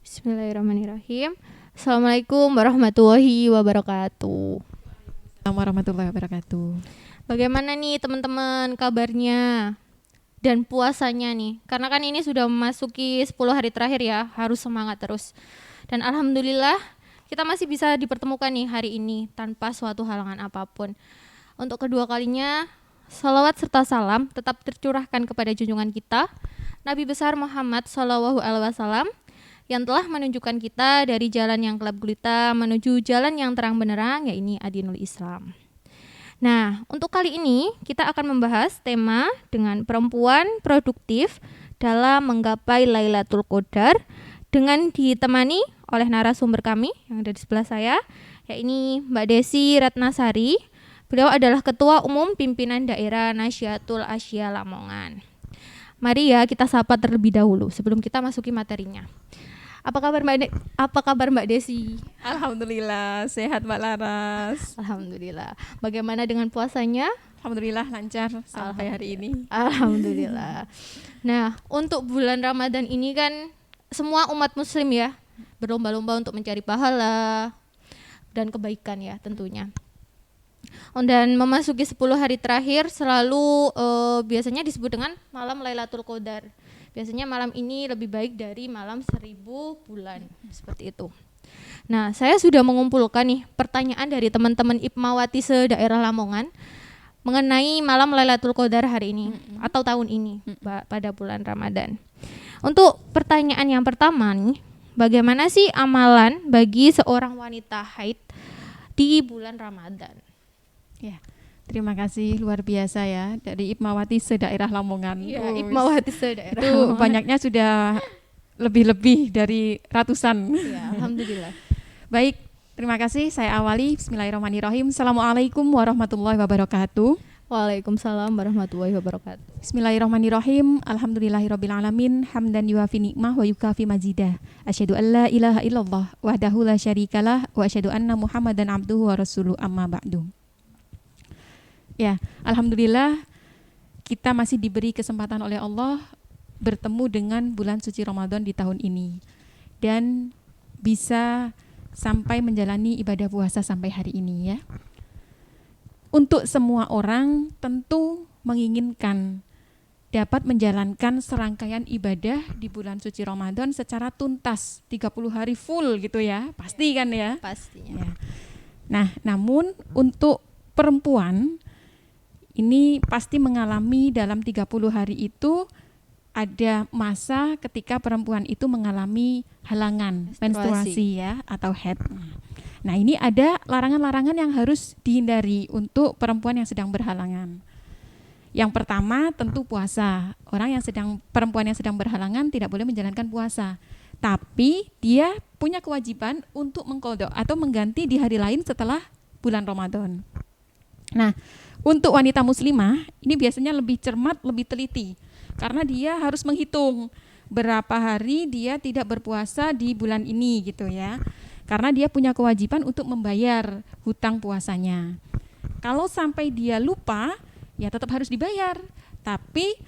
Bismillahirrahmanirrahim. Assalamualaikum warahmatullahi wabarakatuh. Assalamualaikum warahmatullahi wabarakatuh. Bagaimana nih teman-teman kabarnya dan puasanya nih? Karena kan ini sudah memasuki 10 hari terakhir ya, harus semangat terus. Dan alhamdulillah kita masih bisa dipertemukan nih hari ini tanpa suatu halangan apapun. Untuk kedua kalinya, salawat serta salam tetap tercurahkan kepada junjungan kita, Nabi besar Muhammad SAW, yang telah menunjukkan kita dari jalan yang gelap gulita menuju jalan yang terang benderang, yaitu Adinul Islam. Nah, untuk kali ini kita akan membahas tema dengan perempuan produktif dalam menggapai Lailatul Qadar dengan ditemani oleh narasumber kami yang ada di sebelah saya, yaitu Mbak Desi Ratnasari. Beliau adalah Ketua Umum Pimpinan Daerah Nasyatul Asya Lamongan. Mari ya kita sapa terlebih dahulu sebelum kita masuki materinya. Apa kabar Mbak Desi? Alhamdulillah sehat Mbak Laras. Alhamdulillah. Bagaimana dengan puasanya? Alhamdulillah lancar sampai hari ini. Alhamdulillah. Nah, untuk bulan Ramadan ini kan semua umat muslim ya berlomba-lomba untuk mencari pahala dan kebaikan ya tentunya. Dan memasuki 10 hari terakhir selalu biasanya disebut dengan malam Lailatul Qadar. Biasanya malam ini lebih baik dari malam 1000 bulan, seperti itu. Nah, saya sudah mengumpulkan nih pertanyaan dari teman-teman Ipmawati se-daerah Lamongan mengenai malam Lailatul Qadar hari ini atau tahun ini pada bulan Ramadan. Untuk pertanyaan yang pertama nih, bagaimana sih amalan bagi seorang wanita haid di bulan Ramadan? Ya, terima kasih luar biasa ya dari Ipmawati se-daerah Lamongan. Iya, Ipmawati se-daerah. Itu banyaknya sudah lebih dari ratusan. Ya, alhamdulillah. Baik, terima kasih. Saya awali. Bismillahirrahmanirrahim. Assalamualaikum warahmatullahi wabarakatuh. Waalaikumsalam warahmatullahi wabarakatuh. Bismillahirrahmanirrahim. Alhamdulillahirabbil alamin. Hamdan yuwafi ni'mah wa yukafi mazidah. Asyhadu an la ilaha illallah wahdahu la syarikalah wa asyhadu anna Muhammadan abduhu wa rasuluh amma ba'du. Ya, alhamdulillah kita masih diberi kesempatan oleh Allah bertemu dengan bulan suci Ramadan di tahun ini dan bisa sampai menjalani ibadah puasa sampai hari ini ya. Untuk semua orang tentu menginginkan dapat menjalankan serangkaian ibadah di bulan suci Ramadan secara tuntas, 30 hari full gitu ya. Pasti kan ya? Pastinya. Ya. Nah, namun untuk perempuan ini pasti mengalami dalam 30 hari itu ada masa ketika perempuan itu mengalami halangan menstruasi ya atau haid. Nah, ini ada larangan-larangan yang harus dihindari untuk perempuan yang sedang berhalangan. Yang pertama tentu puasa. Perempuan yang sedang berhalangan tidak boleh menjalankan puasa. Tapi dia punya kewajiban untuk mengqadha atau mengganti di hari lain setelah bulan Ramadan. Nah, untuk wanita muslimah ini biasanya lebih cermat, lebih teliti karena dia harus menghitung berapa hari dia tidak berpuasa di bulan ini gitu ya. Karena dia punya kewajiban untuk membayar hutang puasanya. Kalau sampai dia lupa, ya tetap harus dibayar. Tapi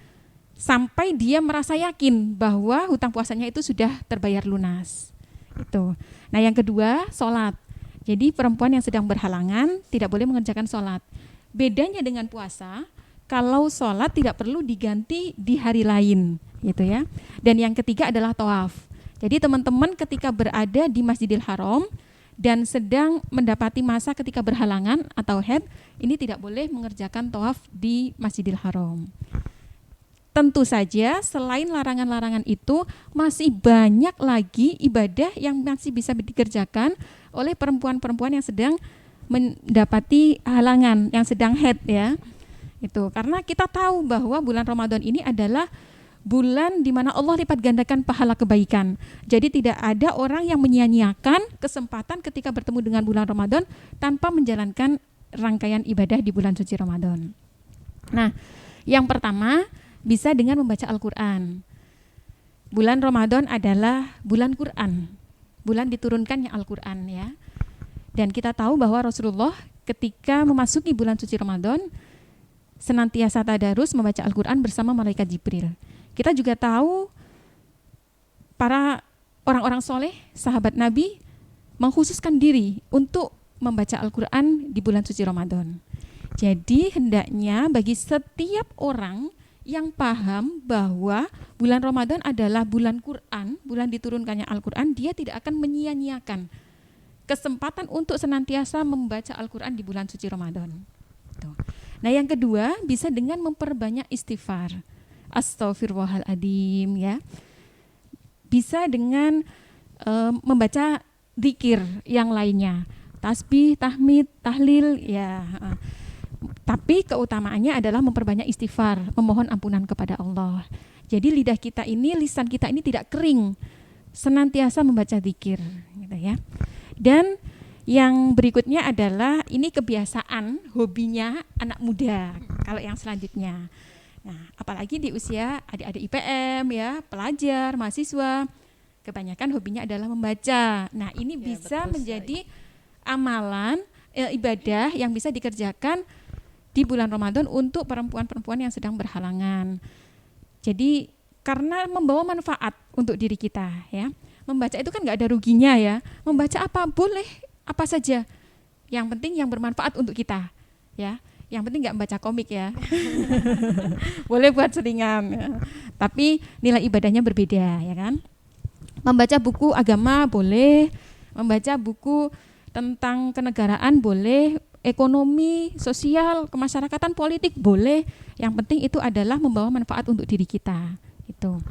sampai dia merasa yakin bahwa hutang puasanya itu sudah terbayar lunas. Itu. Nah, yang kedua, sholat. Jadi perempuan yang sedang berhalangan tidak boleh mengerjakan sholat. Bedanya dengan puasa, kalau sholat tidak perlu diganti di hari lain, gitu ya. Dan yang ketiga adalah tawaf. Jadi teman-teman ketika berada di Masjidil Haram dan sedang mendapati masa ketika berhalangan atau haid, ini tidak boleh mengerjakan tawaf di Masjidil Haram. Tentu saja selain larangan-larangan itu masih banyak lagi ibadah yang masih bisa dikerjakan oleh perempuan-perempuan yang sedang mendapati halangan, yang sedang haid ya. Itu karena kita tahu bahwa bulan Ramadan ini adalah bulan di mana Allah lipat gandakan pahala kebaikan. Jadi tidak ada orang yang menyia-nyiakan kesempatan ketika bertemu dengan bulan Ramadan tanpa menjalankan rangkaian ibadah di bulan suci Ramadan. Nah, yang pertama bisa dengan membaca Al-Qur'an. Bulan Ramadan adalah bulan Quran. Bulan diturunkannya Al-Qur'an ya. Dan kita tahu bahwa Rasulullah ketika memasuki bulan suci Ramadan senantiasa tadarus membaca Al-Qur'an bersama malaikat Jibril. Kita juga tahu para orang-orang soleh, sahabat Nabi mengkhususkan diri untuk membaca Al-Quran di bulan suci Ramadan. Jadi hendaknya bagi setiap orang yang paham bahwa bulan Ramadan adalah bulan Quran, bulan diturunkannya Al-Quran, dia tidak akan menyia-nyiakan kesempatan untuk senantiasa membaca Al-Quran di bulan suci Ramadan. Tuh. Nah yang kedua bisa dengan memperbanyak istighfar. Astaghfirullahaladzim ya. Bisa dengan membaca zikir yang lainnya. Tasbih, tahmid, tahlil ya. Tapi keutamaannya adalah memperbanyak istighfar, memohon ampunan kepada Allah. Jadi lidah kita ini, lisan kita ini tidak kering, senantiasa membaca zikir gitu ya. Dan yang berikutnya adalah ini kebiasaan, hobinya anak muda. Kalau yang selanjutnya, nah, apalagi di usia adik-adik IPM ya, pelajar, mahasiswa, kebanyakan hobinya adalah membaca. Nah, ini ya, bisa menjadi amalan ibadah yang bisa dikerjakan di bulan Ramadan untuk perempuan-perempuan yang sedang berhalangan. Jadi karena membawa manfaat untuk diri kita ya. Membaca itu kan nggak ada ruginya ya. Membaca apa boleh, apa saja. Yang penting yang bermanfaat untuk kita ya. Yang penting nggak membaca komik ya. Boleh buat selingan ya. Tapi nilai ibadahnya berbeda ya kan. Membaca buku agama boleh, membaca buku tentang kenegaraan boleh, ekonomi, sosial, kemasyarakatan, politik boleh. Yang penting itu adalah membawa manfaat untuk diri kita. Gitu.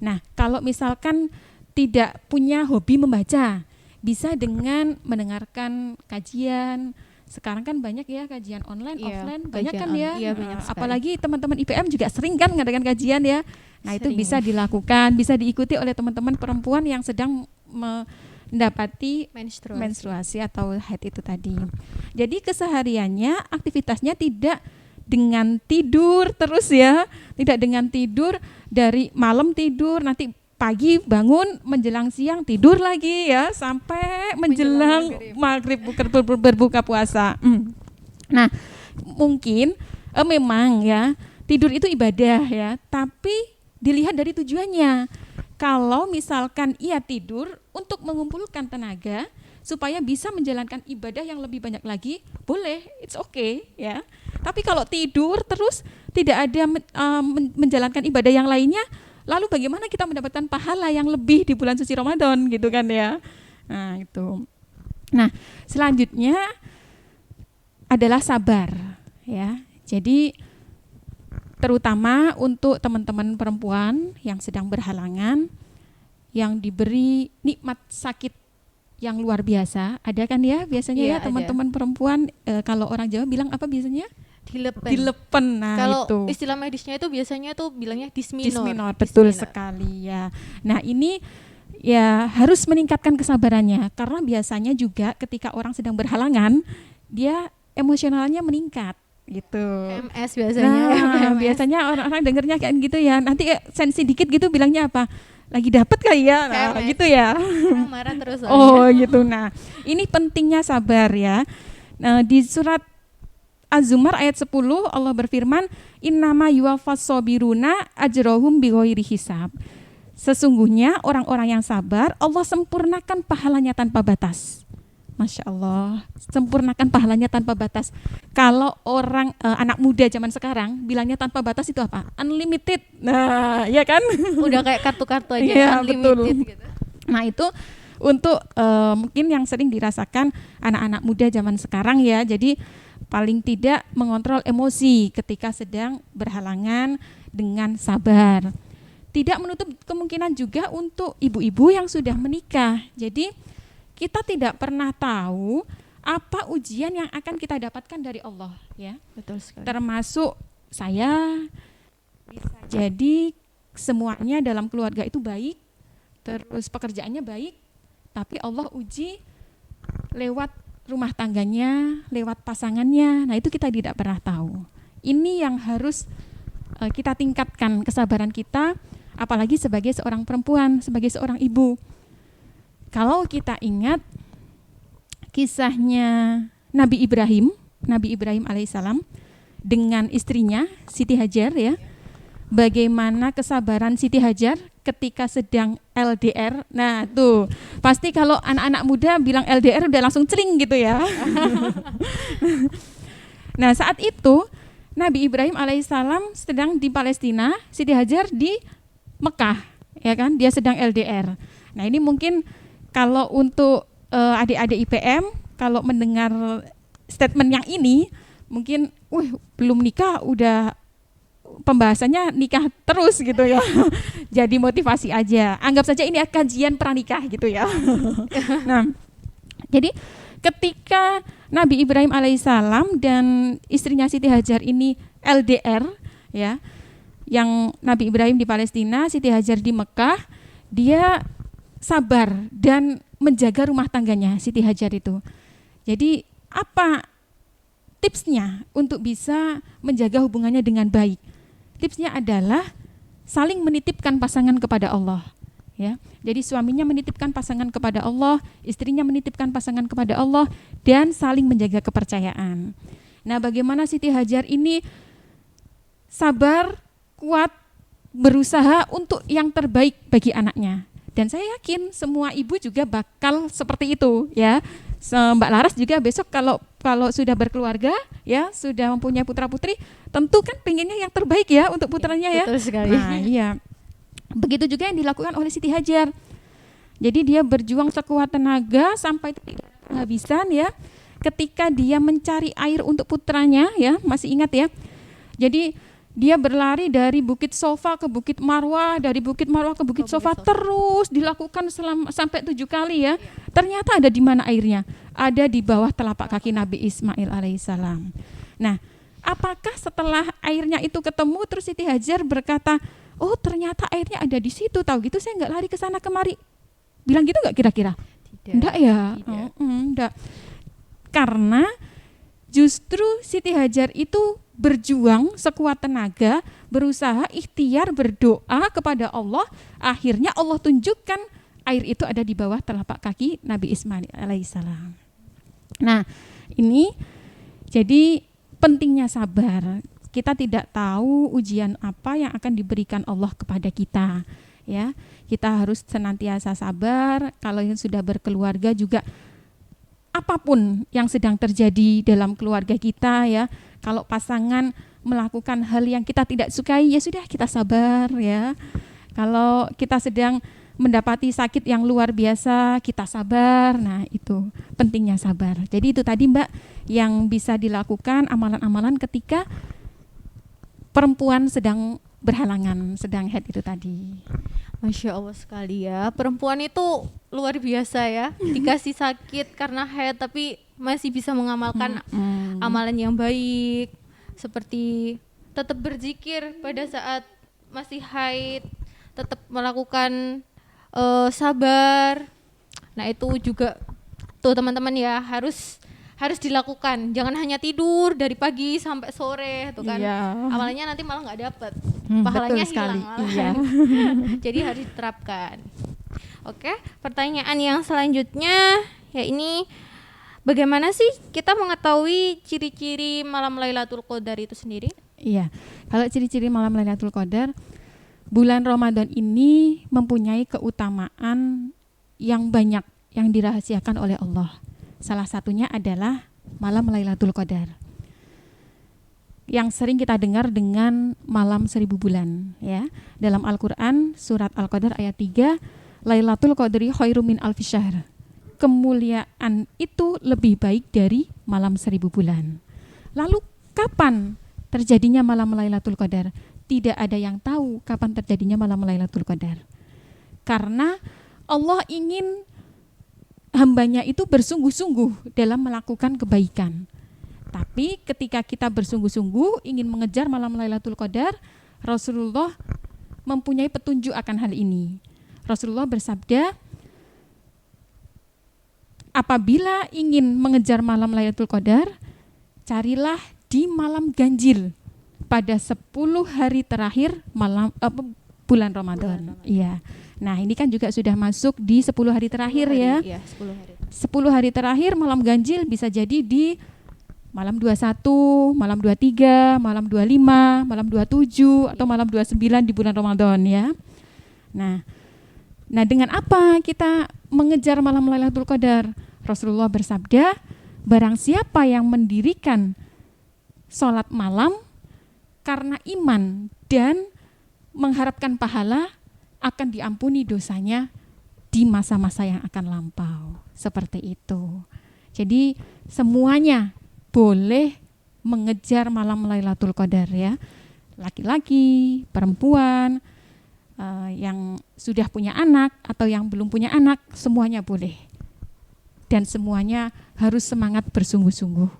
Nah, kalau misalkan tidak punya hobi membaca, bisa dengan mendengarkan kajian. Sekarang kan banyak ya kajian online, offline, banyak kan ya. Apalagi teman-teman IPM juga sering kan ngadakan kajian ya. Nah, itu bisa dilakukan, bisa diikuti oleh teman-teman perempuan yang sedang mendapati menstruasi atau haid itu tadi. Jadi kesehariannya aktivitasnya tidak dengan tidur terus ya, tidak dengan tidur dari malam tidur nanti pagi bangun menjelang siang tidur lagi ya sampai menjelang maghrib berbuka puasa. Nah mungkin memang ya tidur itu ibadah ya, tapi dilihat dari tujuannya. Kalau misalkan ia tidur untuk mengumpulkan tenaga supaya bisa menjalankan ibadah yang lebih banyak lagi, boleh, it's okay ya. Tapi kalau tidur terus tidak ada menjalankan ibadah yang lainnya, lalu bagaimana kita mendapatkan pahala yang lebih di bulan suci Ramadan gitu kan ya. Nah, itu. Nah, selanjutnya adalah sabar ya. Jadi terutama untuk teman-teman perempuan yang sedang berhalangan, yang diberi nikmat sakit yang luar biasa, ada kan ya biasanya ya teman-teman perempuan kalau orang Jawa bilang apa biasanya? Dilepen. Nah, kalau itu istilah medisnya itu biasanya tuh bilangnya disminor. Disminor, betul sekali ya. Nah ini ya harus meningkatkan kesabarannya karena biasanya juga ketika orang sedang berhalangan dia emosionalnya meningkat gitu. MS biasanya. Nah, biasanya orang-orang dengernya kayak gitu ya. Nanti sensi dikit gitu bilangnya apa? Lagi dapet kali ya. Nah, gitu ya. Marah terus. Oh, gitu. Nah, ini pentingnya sabar ya. Nah, di surat Az-Zumar ayat 10 Allah berfirman, "Innama yuwaffas sabiruna ajrohum bighairi hisab." Sesungguhnya orang-orang yang sabar Allah sempurnakan pahalanya tanpa batas. Masya Allah, sempurnakan pahalanya tanpa batas. Kalau orang anak muda zaman sekarang bilangnya tanpa batas itu apa? Unlimited. Nah, ya kan? Udah kayak kartu-kartu aja ya, unlimited betul. Gitu. Nah, itu untuk mungkin yang sering dirasakan anak-anak muda zaman sekarang ya. Jadi paling tidak mengontrol emosi ketika sedang berhalangan dengan sabar. Tidak menutup kemungkinan juga untuk ibu-ibu yang sudah menikah. Jadi kita tidak pernah tahu apa ujian yang akan kita dapatkan dari Allah ya. Betul sekali. Termasuk saya bisa jadi semuanya dalam keluarga itu baik, terus pekerjaannya baik, tapi Allah uji lewat rumah tangganya, lewat pasangannya. Nah, itu kita tidak pernah tahu. Ini yang harus kita tingkatkan kesabaran kita, apalagi sebagai seorang perempuan, sebagai seorang ibu. Kalau kita ingat kisahnya Nabi Ibrahim alaihissalam dengan istrinya Siti Hajar ya, bagaimana kesabaran Siti Hajar ketika sedang LDR. Nah tuh, pasti kalau anak-anak muda bilang LDR udah langsung celing gitu ya. Nah saat itu Nabi Ibrahim alaihissalam sedang di Palestina, Siti Hajar di Mekah, ya kan? Dia sedang LDR. Nah ini mungkin kalau untuk adik-adik IPM, kalau mendengar statement yang ini, mungkin, belum nikah udah pembahasannya nikah terus gitu ya. Jadi motivasi aja. Anggap saja ini kajian pranikah gitu ya. Nah, jadi ketika Nabi Ibrahim alaihissalam dan istrinya Siti Hajar ini LDR, ya, yang Nabi Ibrahim di Palestina, Siti Hajar di Mekah, dia sabar dan menjaga rumah tangganya Siti Hajar itu. Jadi apa tipsnya untuk bisa menjaga hubungannya dengan baik? Tipsnya adalah saling menitipkan pasangan kepada Allah. Ya, jadi suaminya menitipkan pasangan kepada Allah, istrinya menitipkan pasangan kepada Allah, dan saling menjaga kepercayaan. Nah, bagaimana Siti Hajar ini sabar, kuat, berusaha untuk yang terbaik bagi anaknya. Dan saya yakin semua ibu juga bakal seperti itu, ya. Mbak Laras juga besok kalau sudah berkeluarga, ya, sudah mempunyai putra putri, tentu kan pengennya yang terbaik ya untuk putranya ya. Betul sekali. Nah, iya. Begitu juga yang dilakukan oleh Siti Hajar. Jadi dia berjuang sekuat tenaga sampai tidak kehabisan ya. Ketika dia mencari air untuk putranya ya, masih ingat ya. Jadi dia berlari dari Bukit Sofa ke Bukit Marwah, dari Bukit Marwah ke Bukit Sofa, terus dilakukan sampai 7 kali ya. Ternyata ada di mana airnya? Ada di bawah telapak kaki Nabi Ismail alaihissalam. Nah, apakah setelah airnya itu ketemu terus Siti Hajar berkata, oh ternyata airnya ada di situ, tahu gitu saya nggak lari ke sana kemari. Bilang gitu nggak kira-kira? Enggak ya? Enggak. Karena justru Siti Hajar itu berjuang sekuat tenaga, berusaha ikhtiar berdoa kepada Allah, akhirnya Allah tunjukkan air itu ada di bawah telapak kaki Nabi Ismail alaihissalam. Nah, ini jadi pentingnya sabar. Kita tidak tahu ujian apa yang akan diberikan Allah kepada kita, ya. Kita harus senantiasa sabar. Kalau yang sudah berkeluarga juga apapun yang sedang terjadi dalam keluarga kita ya, kalau pasangan melakukan hal yang kita tidak sukai, ya sudah kita sabar ya. Kalau kita sedang mendapati sakit yang luar biasa, kita sabar. Nah, itu pentingnya sabar. Jadi itu tadi Mbak yang bisa dilakukan amalan-amalan ketika perempuan sedang berhalangan, sedang haid itu tadi. Masya Allah sekali ya, perempuan itu luar biasa ya, dikasih sakit karena haid tapi masih bisa mengamalkan amalan yang baik, seperti tetap berzikir pada saat masih haid, tetap melakukan sabar. Nah itu juga tuh teman-teman ya, harus dilakukan, jangan hanya tidur dari pagi sampai sore tuh kan. Iya. Amalannya nanti malah nggak dapet, pahalanya hilang malah. Iya. Jadi harus diterapkan. Oke, pertanyaan yang selanjutnya ya ini, bagaimana sih kita mengetahui ciri-ciri malam Lailatul Qadar itu sendiri? Iya, kalau ciri-ciri malam Lailatul Qadar, bulan Ramadan ini mempunyai keutamaan yang banyak yang dirahasiakan oleh Allah. Salah satunya adalah malam Lailatul Qadar, yang sering kita dengar dengan malam 1000 bulan ya. Dalam Al-Qur'an surat Al-Qadar ayat 3, Lailatul Qadri khairum min alfi syahr. Kemuliaan itu lebih baik dari malam 1000 bulan. Lalu kapan terjadinya malam Lailatul Qadar? Tidak ada yang tahu kapan terjadinya malam Lailatul Qadar. Karena Allah ingin hambanya itu bersungguh-sungguh dalam melakukan kebaikan. Tapi ketika kita bersungguh-sungguh ingin mengejar malam Lailatul Qadar, Rasulullah mempunyai petunjuk akan hal ini. Rasulullah bersabda, apabila ingin mengejar malam Lailatul Qadar, carilah di malam ganjil pada 10 hari terakhir bulan Ramadan. Iya. Nah, ini kan juga sudah masuk di 10 hari terakhir ya. Iya, 10 hari. 10 hari terakhir malam ganjil bisa jadi di malam 21, malam 23, malam 25, malam 27 atau malam 29 di bulan Ramadan ya. Nah, dengan apa kita mengejar malam Lailatul Qadar? Rasulullah bersabda, barang siapa yang mendirikan sholat malam karena iman dan mengharapkan pahala, akan diampuni dosanya di masa-masa yang akan lampau. Seperti itu. Jadi semuanya boleh mengejar malam Lailatul Qadar ya. Laki-laki, perempuan, yang sudah punya anak atau yang belum punya anak, semuanya boleh. Dan semuanya harus semangat bersungguh-sungguh.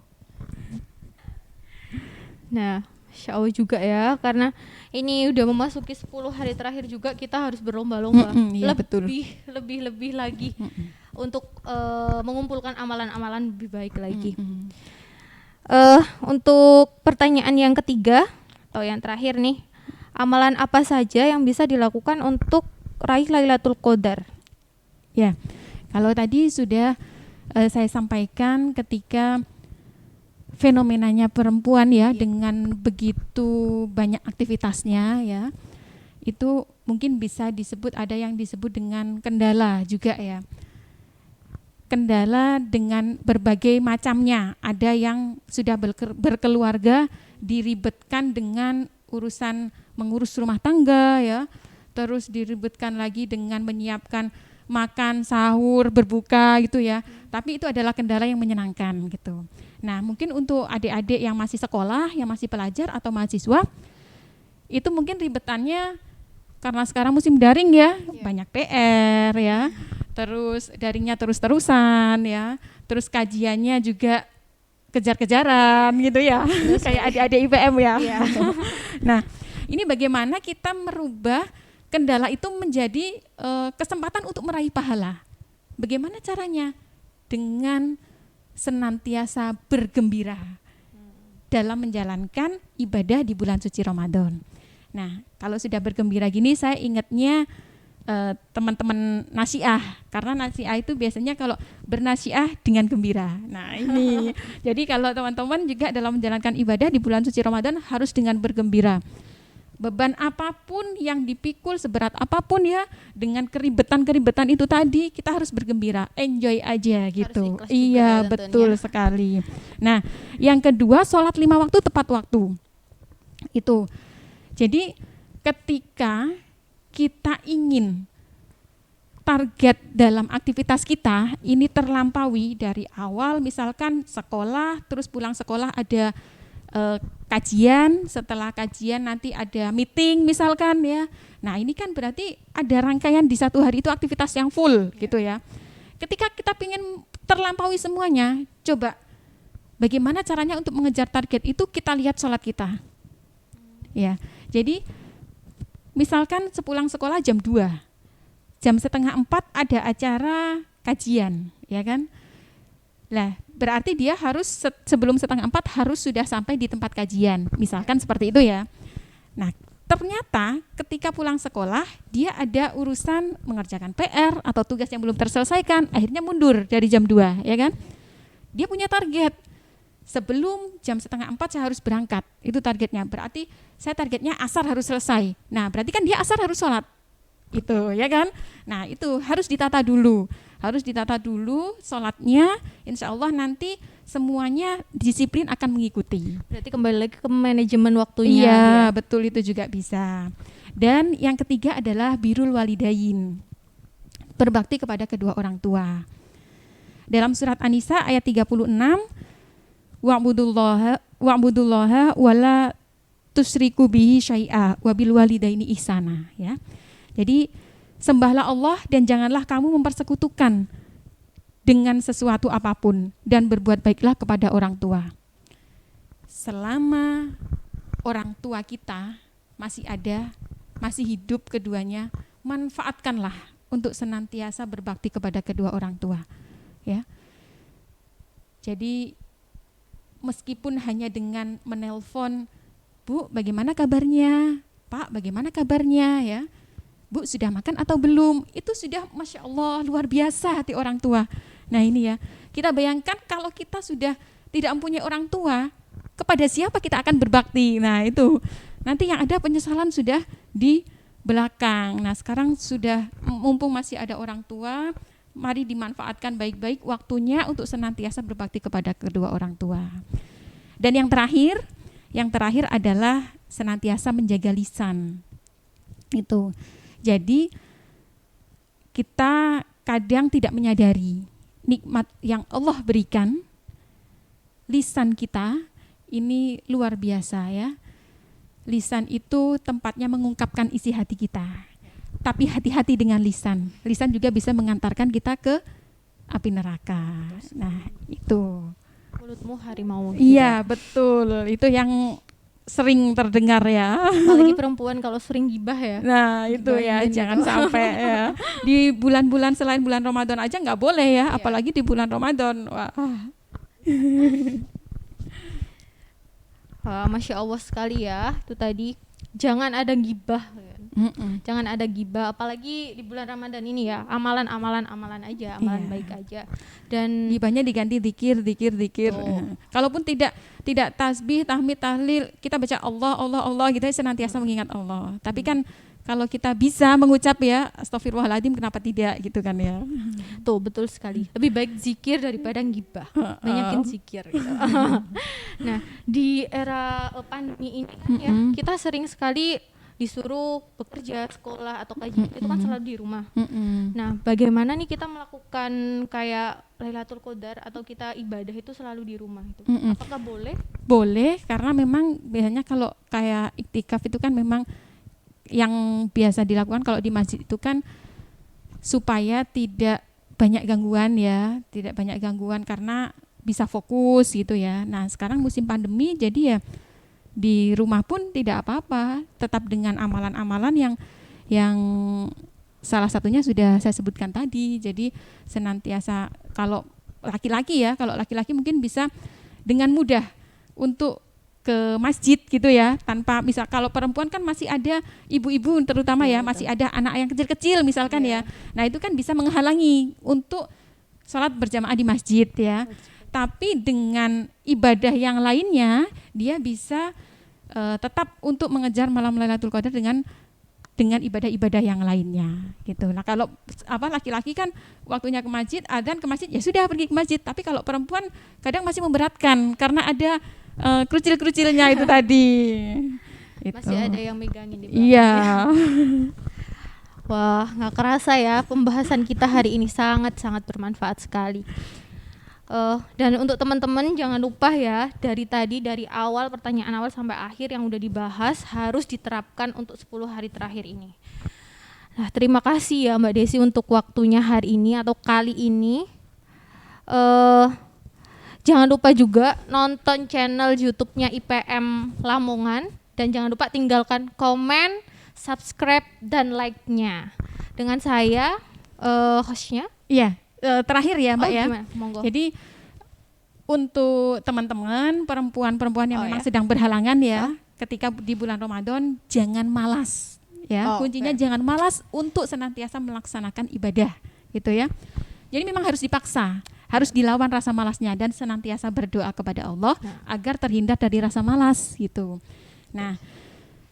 Nah, Insya Allah juga ya, karena ini udah memasuki 10 hari terakhir juga, kita harus berlomba-lomba. Iya, betul. Lebih lagi untuk mengumpulkan amalan-amalan lebih baik lagi. Untuk pertanyaan yang ketiga atau yang terakhir nih, amalan apa saja yang bisa dilakukan untuk raih Lailatul Qadar? Ya, kalau tadi sudah saya sampaikan ketika fenomenanya perempuan ya, dengan begitu banyak aktivitasnya ya, itu mungkin bisa disebut, ada yang disebut dengan kendala juga ya. Kendala dengan berbagai macamnya. Ada yang sudah berkeluarga diribetkan dengan urusan mengurus rumah tangga ya, terus diribetkan lagi dengan menyiapkan makan, sahur, berbuka gitu ya. Tapi itu adalah kendala yang menyenangkan gitu. Nah, mungkin untuk adik-adik yang masih sekolah, yang masih pelajar atau mahasiswa, itu mungkin ribetannya karena sekarang musim daring ya, banyak PR ya, terus daringnya terus-terusan ya, terus kajiannya juga kejar-kejaran gitu ya, kayak adik-adik IPM ya. Nah, ini bagaimana kita merubah kendala itu menjadi kesempatan untuk meraih pahala. Bagaimana caranya? Dengan senantiasa bergembira dalam menjalankan ibadah di bulan suci Ramadan. Nah, kalau sudah bergembira gini, saya ingatnya teman-teman nasiah, karena nasiah itu biasanya kalau bernasiah dengan gembira. Nah ini, jadi kalau teman-teman juga dalam menjalankan ibadah di bulan suci Ramadan harus dengan bergembira. Beban apapun yang dipikul, seberat apapun ya, dengan keribetan-keribetan itu tadi, kita harus bergembira, enjoy aja gitu. Iya, betul sekali. Nah, yang kedua, sholat 5 waktu tepat waktu. Itu. Jadi ketika kita ingin target dalam aktivitas kita ini terlampaui dari awal, misalkan sekolah, terus pulang sekolah ada kajian, setelah kajian nanti ada meeting misalkan ya. Nah ini kan berarti ada rangkaian di satu hari itu aktivitas yang full gitu ya. Ketika kita ingin terlampaui semuanya, coba bagaimana caranya untuk mengejar target itu, kita lihat sholat kita. Ya, jadi misalkan sepulang sekolah jam 2, jam 3:30 ada acara kajian, ya kan? Lah, berarti dia harus sebelum 3:30 harus sudah sampai di tempat kajian, misalkan seperti itu ya. Nah, ternyata ketika pulang sekolah dia ada urusan mengerjakan PR atau tugas yang belum terselesaikan, akhirnya mundur dari jam 2, ya kan? Dia punya target, sebelum jam 3:30 saya harus berangkat, itu targetnya. Berarti saya targetnya asar harus selesai. Nah, berarti kan dia asar harus sholat, itu ya kan? Nah, itu harus ditata dulu. Harus ditata dulu sholatnya, insya Allah nanti semuanya disiplin akan mengikuti. Berarti kembali lagi ke manajemen waktunya. Iya, betul, itu juga bisa. Dan yang ketiga adalah birrul walidain, berbakti kepada kedua orang tua. Dalam surat An-Nisa ayat 36, wa'budullaha wala tusyriku bihi syai'a wa bil walidaini ihsana ya. Jadi sembahlah Allah dan janganlah kamu mempersekutukan dengan sesuatu apapun, dan berbuat baiklah kepada orang tua. Selama orang tua kita masih ada, masih hidup keduanya, manfaatkanlah untuk senantiasa berbakti kepada kedua orang tua. Ya. Jadi meskipun hanya dengan menelpon, Bu, bagaimana kabarnya? Pak, bagaimana kabarnya ya? Bu, sudah makan atau belum? Itu sudah Masya Allah luar biasa hati orang tua. Nah ini ya, kita bayangkan kalau kita sudah tidak mempunyai orang tua, kepada siapa kita akan berbakti? Nah itu, nanti yang ada penyesalan sudah di belakang. Nah sekarang sudah, mumpung masih ada orang tua, mari dimanfaatkan baik-baik waktunya untuk senantiasa berbakti kepada kedua orang tua. Dan yang terakhir adalah senantiasa menjaga lisan. Itu. Jadi kita kadang tidak menyadari nikmat yang Allah berikan. Lisan kita ini luar biasa ya. Lisan itu tempatnya mengungkapkan isi hati kita. Tapi hati-hati dengan lisan. Lisan juga bisa mengantarkan kita ke api neraka. Nah, itu. Mulutmu harimau. Iya, betul. Itu yang sering terdengar ya. Apalagi perempuan kalau sering gibah ya. Nah, itu ya, jangan sampai ya. Di bulan-bulan selain bulan Ramadan aja nggak boleh ya, apalagi di bulan Ramadan. Wah. Masya Allah sekali ya. Itu tadi jangan ada gibah. Jangan ada gibah, apalagi di bulan Ramadan ini ya. Amalan aja, amalan baik aja. Dan gibahnya diganti zikir. Kalaupun tidak tasbih, tahmid, tahlil, kita baca Allah gitu, senantiasa mengingat Allah. Tapi kan kalau kita bisa mengucap ya astagfirullahaladzim, kenapa tidak gitu kan ya. Tuh betul sekali. Lebih baik zikir daripada gibah. Banyakin zikir gitu. Nah, di era pandemi ini kan ya, kita sering sekali disuruh bekerja, sekolah atau kajian itu kan selalu di rumah. Nah, bagaimana nih kita melakukan kayak Lailatul Qadar atau kita ibadah itu selalu di rumah itu? Apakah boleh? Boleh, karena memang biasanya kalau kayak iktikaf itu kan memang yang biasa dilakukan kalau di masjid itu kan supaya tidak banyak gangguan ya, karena bisa fokus gitu ya. Nah, sekarang musim pandemi jadi ya di rumah pun tidak apa-apa, tetap dengan amalan-amalan yang salah satunya sudah saya sebutkan tadi. Jadi senantiasa kalau laki-laki mungkin bisa dengan mudah untuk ke masjid gitu ya, tanpa misal kalau perempuan kan masih ada ibu-ibu terutama ya, masih ada anak yang kecil-kecil misalkan ya. Nah, itu kan bisa menghalangi untuk sholat berjamaah di masjid ya. Tapi dengan ibadah yang lainnya dia bisa tetap untuk mengejar malam Lailatul Qadar dengan ibadah-ibadah yang lainnya gitu. Nah, kalau laki-laki kan waktunya ke masjid, adzan ke masjid ya sudah pergi ke masjid. Tapi kalau perempuan kadang masih memberatkan karena ada kerucil-kerucilnya itu tadi. Masih ada yang megangin di belakang. Iya. Wah, nggak kerasa ya pembahasan kita hari ini sangat-sangat bermanfaat sekali. Dan untuk teman-teman jangan lupa ya, dari awal pertanyaan awal sampai akhir yang udah dibahas harus diterapkan untuk 10 hari terakhir ini. Nah, terima kasih ya Mbak Desi untuk waktunya hari ini atau kali ini. Jangan lupa juga nonton channel YouTube-nya IPM Lamongan dan jangan lupa tinggalkan komen, subscribe dan like-nya. Dengan saya hostnya. Iya. Terakhir ya Mbak ya. Monggo. Jadi untuk teman-teman perempuan yang memang sedang berhalangan ya, ketika di bulan Ramadan jangan malas ya. Kuncinya jangan malas untuk senantiasa melaksanakan ibadah gitu ya. Jadi memang harus dipaksa, harus dilawan rasa malasnya dan senantiasa berdoa kepada Allah agar terhindar dari rasa malas gitu. Nah,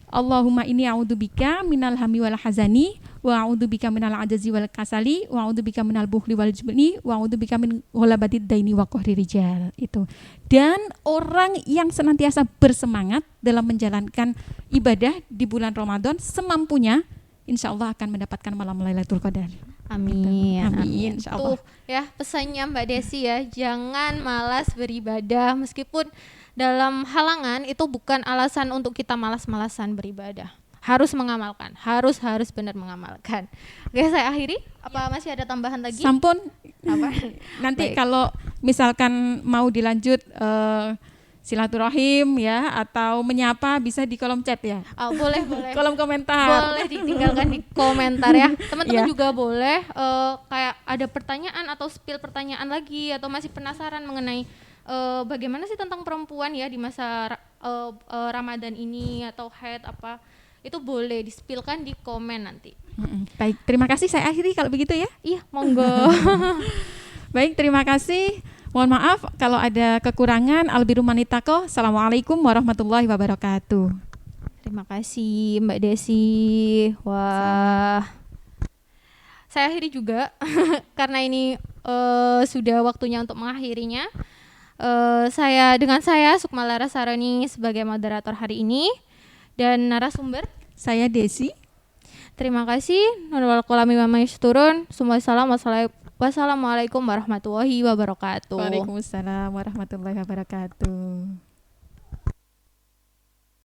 Allahumma inni a'udzubika minal hammi wal hazani wa a'udzubika minal ajazi wal kasali wa a'udzubika minal bukhli wal jubni wa a'udzubika min ghalabatid daini wa qahri rijal. Itu. Dan orang yang senantiasa bersemangat dalam menjalankan ibadah di bulan Ramadan semampunya, insyaallah akan mendapatkan malam Lailatul Qadar. Amin. Amin. Insyaallah. Tuh ya pesannya Mbak Desi ya, jangan malas beribadah meskipun dalam halangan itu bukan alasan untuk kita malas-malasan beribadah. Harus mengamalkan, harus benar mengamalkan. Oke, saya akhiri. Apa masih ada tambahan lagi? Sampun. Apa? Nanti kalau misalkan mau dilanjut silaturahim ya atau menyapa bisa di kolom chat ya. Oh, boleh. Kolom komentar. Boleh ditinggalkan di komentar ya. Teman-teman juga boleh kayak ada pertanyaan atau spill pertanyaan lagi atau masih penasaran mengenai bagaimana sih tentang perempuan ya di masa Ramadan ini atau haid apa, itu boleh di-spillkan di komen nanti. Baik, terima kasih, saya akhiri kalau begitu ya. Iya, monggo. Baik, terima kasih. Mohon maaf kalau ada kekurangan. Albiru manitako. Assalamualaikum warahmatullahi wabarakatuh. Terima kasih Mbak Desi. Wah. Saya akhiri juga karena ini sudah waktunya untuk mengakhirinya. Saya Sukma Larasarani sebagai moderator hari ini dan narasumber Saya Desi. Terima kasih. Wassalamualaikum warahmatullahi wabarakatuh. Waalaikumsalam warahmatullahi wabarakatuh.